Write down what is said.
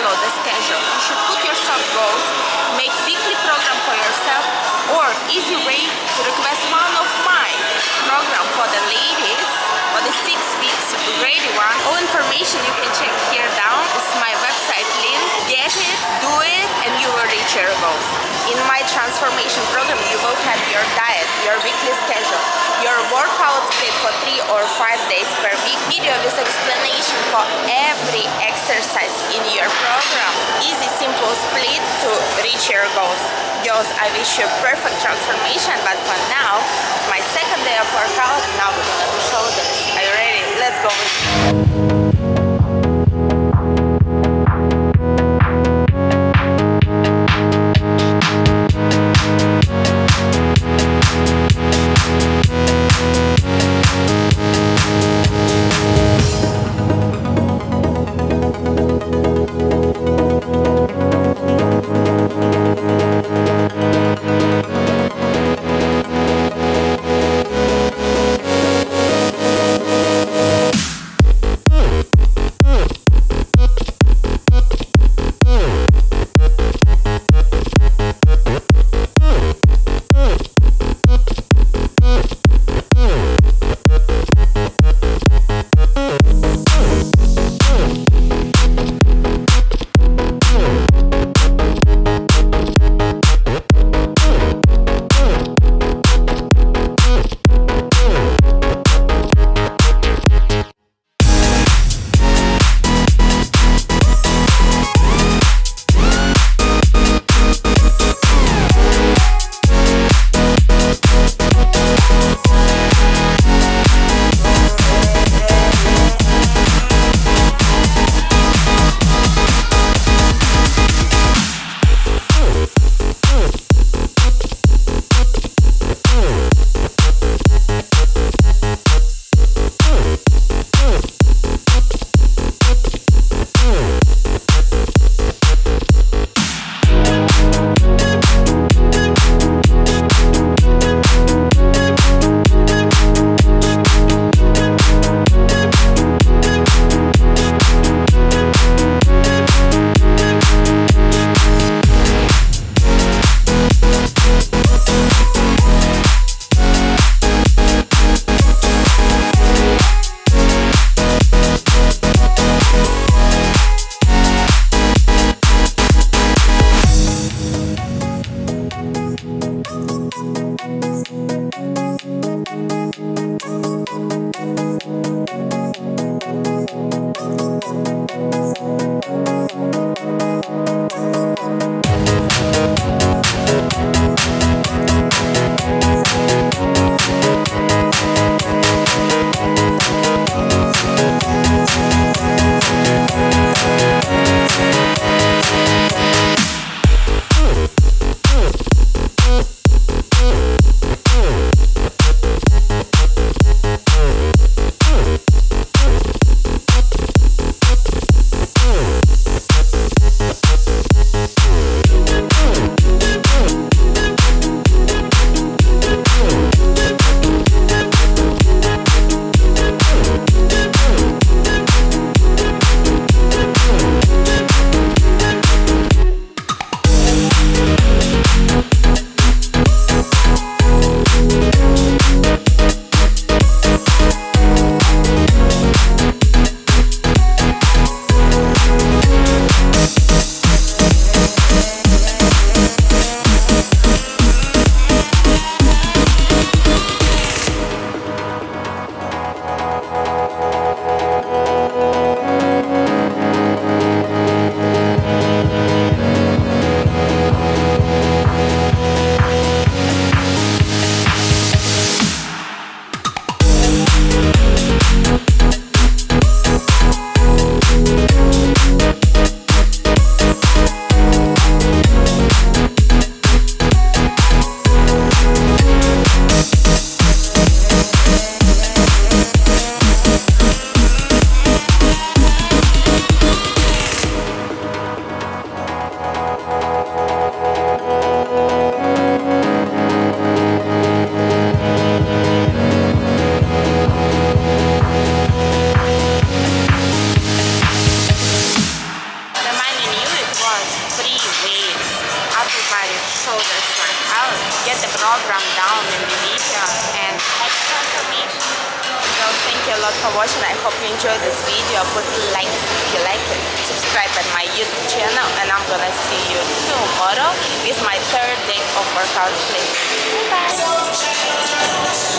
follow the schedule. You should put yourself goals, make weekly program for yourself, or easy way to request one of my program for the ladies for the 6 weeks ready one. All information you can check here down. This is my website link. Get it, do it, and you will reach your goals. In my transformation program, you will have your diet, your weekly schedule, your workout split for 3 or 5 days per week, video with explanation for every exercise in your program. Easy, simple split to reach your goals. Girls, I wish you perfect transformation, but for now, it's my second day of workout. Now we're gonna do shoulders. Are you ready? Let's go with me. shoulders. Like I'll get the program down in the video and extra information. So thank you a lot for watching. I hope you enjoyed this video. Put likes if you like it. Subscribe at my YouTube channel, and I'm gonna see you tomorrow with my third day of workouts. Please. Bye.